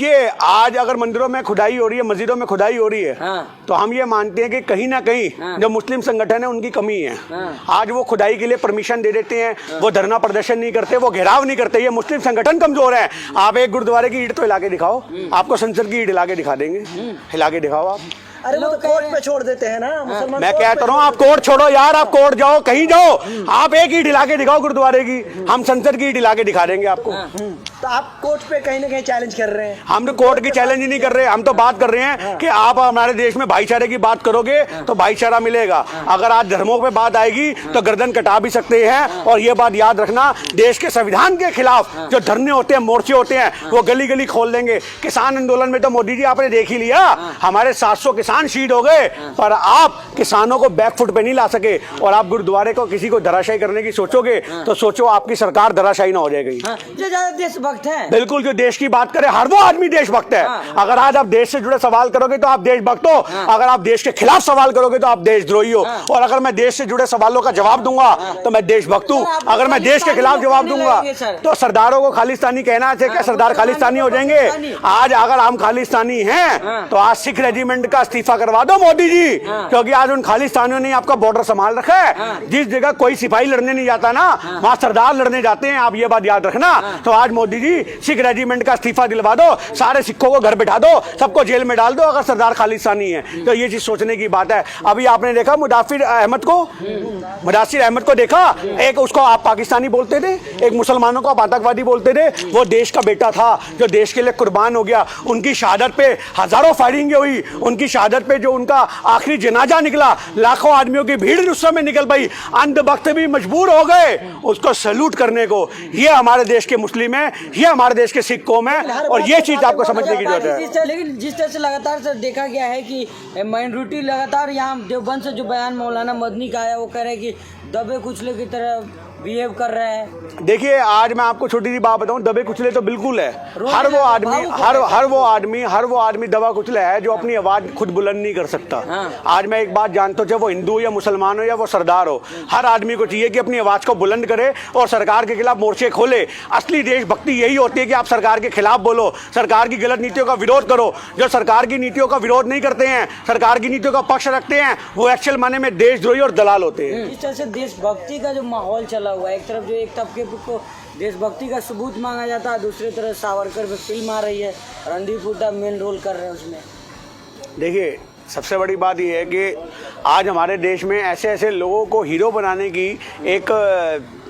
देखिए, आज अगर मंदिरों में खुदाई हो रही है, मस्जिदों में खुदाई हो रही है, तो हम ये मानते हैं कि कहीं ना कहीं जो मुस्लिम संगठन है उनकी कमी है। आज वो खुदाई के लिए परमिशन दे देते हैं, वो धरना प्रदर्शन नहीं करते, वो घेराव नहीं करते। ये मुस्लिम संगठन कमजोर है। आप एक गुरुद्वारे की ईंट तो हिला के दिखाओ, आपको संसद की ईंट हिला के दिखा देंगे। हिला के दिखाओ आप। अरे वो तो कोर्ट पे छोड़ देते हैं ना मुसलमान। मैं कहता रहा हूँ, आप कोर्ट छोड़ो यार, आप कोर्ट जाओ, कहीं जाओ, आप एक ईंट हिला के दिखाओ गुरुद्वारे की, हम संसद की ईंट हिला के दिखा देंगे आपको। तो आप कोर्ट पे कहीं ना कहीं चैलेंज कर रहे हैं। हम तो कोर्ट की चैलेंज ही नहीं कर रहे, हम तो बात कर रहे हैं कि आप हमारे देश में भाईचारे की बात करोगे तो भाईचारा मिलेगा। अगर आज धर्मों पे बात आएगी तो गर्दन कटा भी सकते हैं। और ये बात याद रखना, देश के संविधान के खिलाफ जो धरने होते हैं, मोर्चे होते हैं, वो गली गली खोल देंगे। किसान आंदोलन में तो मोदी जी आपने देख ही लिया, हमारे 700 किसान शहीद हो गए, पर आप किसानों को बैकफुट पे नहीं ला सके। और आप गुरुद्वारे को किसी को धराशायी करने की सोचोगे तो सोचो आपकी सरकार धराशायी ना हो जाएगी। जो ज्यादा देशभक्त है, बिल्कुल, जो देश की बात करे हर वो आदमी देशभक्त है। अगर आज आप देश से जुड़े सवाल करोगे तो आप देशभक्त हो, अगर आप देश के खिलाफ सवाल करोगे तो आप देशद्रोही हो। और अगर मैं देश से जुड़े सवालों का जवाब दूंगा तो मैं देशभक्त हूँ, अगर मैं देश के खिलाफ जवाब दूंगा तो सरदारों को खालिस्तानी कहना चाहिए। क्या सरदार खालिस्तानी हो जाएंगे? आज अगर हम खालिस्तानी हैं तो आज सिख रेजिमेंट का इस्तीफा करवा दो मोदी जी, क्योंकि आज उन खालिस्तानियों ने आपका बॉर्डर संभाल रखा है। जिस जगह कोई सिपाही लड़ने नहीं जाता ना, वहां सरदार लड़ने जाते हैं, आप ये बात याद रखना। तो आज मोदी जी सिख रेजिमेंट का इस्तीफा दिलवा दो, सारे सिखों को घर बैठा दो, सबको जेल में डाल दो अगर सरदार खालिस्तानी है तो। ये चीज सोचने की बात है। अभी आपने देखा मुदासिर अहमद को देखा, एक उसको आप पाकिस्तानी बोलते थे, एक मुसलमानों को आप आतंकवादी बोलते थे। वो देश का बेटा था जो देश के लिए कुर्बान हो गया। उनकी शहादत पे हजारों फायरिंगें हुई, उनकी शहादत पे जो उनका आखिरी जनाजा निकला, लाखों आदमियों की भीड़ उस समय निकल पाई, अंधभक्त भी मजबूर हो गए उसको सैल्यूट करने को। ये हमारे देश के मुस्लिम है, ये हमारे देश के सिख कौम है, और ये चीज आपको समझने की जरूरत है। लेकिन जिस तरह से लगातार सर देखा गया है कि माइनॉरिटी लगातार यहाँ देवबंद से जो बयान मौलाना मदनी का आया, वो कह रहे हैं कि दबे कुचले की तरह बिहेव कर रहे हैं। देखिए, आज मैं आपको छोटी सी बात बताऊं, दबे कुचले तो बिल्कुल है। हर वो आदमी दबा कुचले है जो अपनी आवाज खुद बुलंद नहीं कर सकता। आज मैं एक बात जानता हूं, चाहे वो हिंदू या मुसलमान हो या वो सरदार हो, हर आदमी को चाहिए कि अपनी आवाज को बुलंद करे और सरकार के खिलाफ मोर्चे खोले। असली देशभक्ति यही होती है कि आप सरकार के खिलाफ बोलो, सरकार की गलत नीतियों का विरोध करो। जो सरकार की नीतियों का विरोध नहीं करते हैं, सरकार की नीतियों का पक्ष रखते हैं, वो एक्चुअल माने में देशद्रोही और दलाल होते हैं। इस तरह से देशभक्ति का जो माहौल चला हुआ है, एक तरफ जो एक तबके को देशभक्ति का सबूत मांगा जाता है, दूसरी तरफ सावरकर पे फिल्म आ रही है, रणदीप हुड्डा मेन रोल कर रहे हैं उसमें। देखिए, सबसे बड़ी बात यह है कि आज हमारे देश में ऐसे ऐसे लोगों को हीरो बनाने की एक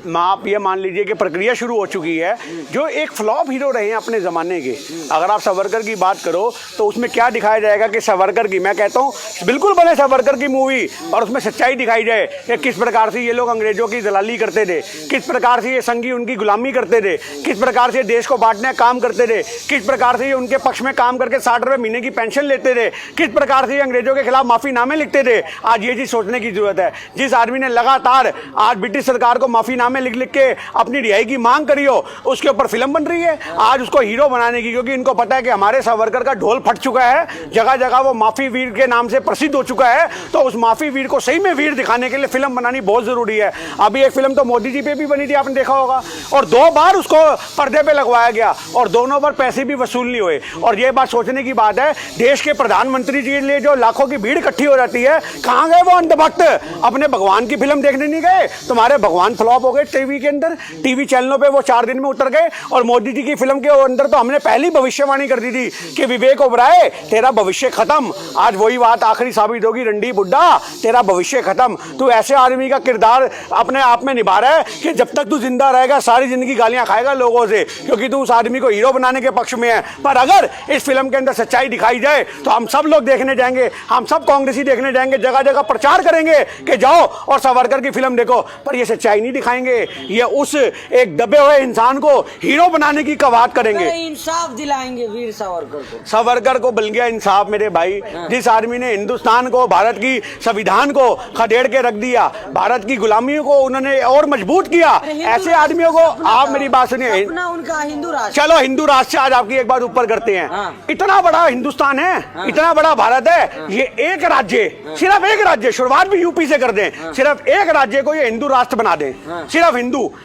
आप ये मान लीजिए कि प्रक्रिया शुरू हो चुकी है, जो एक फ्लॉप हीरो रहे हैं अपने ज़माने के। अगर आप सावरकर की बात करो तो उसमें क्या दिखाया जाएगा कि सावरकर की, मैं कहता हूँ बिल्कुल बने सावरकर की मूवी और उसमें सच्चाई दिखाई जाए कि किस प्रकार से ये लोग अंग्रेजों की दलाली करते थे, किस प्रकार से ये संघी उनकी गुलामी करते थे, किस प्रकार से देश को बांटने का काम करते थे, किस प्रकार से ये उनके पक्ष में काम करके 60 रुपये महीने की पेंशन लेते थे, किस प्रकार से ये अंग्रेजों के खिलाफ माफ़ीनामे लिखते थे। आज ये चीज़ सोचने की जरूरत है। जिस आदमी ने लगातार आज ब्रिटिश सरकार को माफ़ीनामे लिख लिख के अपनी रिहाई की मांग करी हो, उसके ऊपर फिल्म बन रही है आज उसको हीरो बनाने की, क्योंकि इनको पता है कि हमारे सावरकर का ढोल फट चुका है, जगह जगह वो माफी वीर के नाम से प्रसिद्ध हो चुका है। तो उस माफी वीर को सही में वीर दिखाने के लिए फिल्म बनानी बहुत जरूरी है। अभी एक फिल्म तो मोदी जी पे भी बनी थी, आपने देखा होगा, और 2 बार उसको पर्दे पे लगवाया गया और दोनों बार पैसे भी वसूल नहीं हुए। और ये बात सोचने की बात है, देश के प्रधानमंत्री जी के लिए जो लाखों की भीड़ इकट्ठी हो जाती है, कहाँ गए वो अंधभक्त? अपने भगवान की फिल्म देखने नहीं गए? तुम्हारे भगवान फ्लॉप हो गए टीवी के अंदर, टीवी चैनलों पे वो 4 दिन में उतर गए। और मोदी जी की फिल्म के अंदर तो हमने पहली भविष्यवाणी कर दी थी कि विवेक ओबराय तेरा भविष्य खत्म। आज वही बात आखिरी साबित होगी, रणदीप हुड्डा तेरा भविष्य खत्म। तू ऐसे आदमी का किरदार अपने आप में निभा रहा है कि जब तक तू जिंदा रहेगा सारी जिंदगी गालियां खाएगा लोगों से, क्योंकि तू उस आदमी को हीरो बनाने के पक्ष में है। पर अगर इस फिल्म के अंदर सच्चाई दिखाई जाए तो हम सब लोग देखने जाएंगे, हम सब कांग्रेसी देखने जाएंगे, जगह जगह प्रचार करेंगे कि जाओ और सावरकर की फिल्म देखो। पर ये सच्चाई नहीं दिखाएंगे, ये उस एक दबे हुए इंसान को हीरो बनाने की कवायद करेंगे। इंसाफ दिलाएंगे वीर सावरकर को। सावरकर को मिल गया इंसाफ मेरे भाई। जिस आदमी ने हिंदुस्तान को, भारत की संविधान को खदेड़ के रख दिया, भारत की गुलामी को उन्होंने और मजबूत किया, ऐसे आदमियों को आप मेरी बात सुनिए। उनका हिंदू राष्ट्र, चलो हिंदू राष्ट्र आज आपकी एक बात ऊपर करते हैं। इतना बड़ा हिंदुस्तान है, इतना बड़ा भारत है, ये एक राज्य, सिर्फ एक राज्य, शुरुआत भी यूपी से कर दें, सिर्फ एक राज्य को ये हिंदू राष्ट्र बना दें, सिर्फ सिर्फ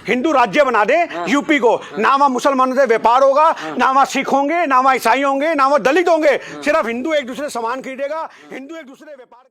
हिंदू राज्य बना दे यूपी को, ना वहाँ मुसलमानों से व्यापार होगा, ना वहाँ सिख होंगे, ना वहाँ ईसाई होंगे, ना वहाँ दलित होंगे, सिर्फ हिंदू एक दूसरे से सामान खरीदेगा, हिंदू एक दूसरे व्यापार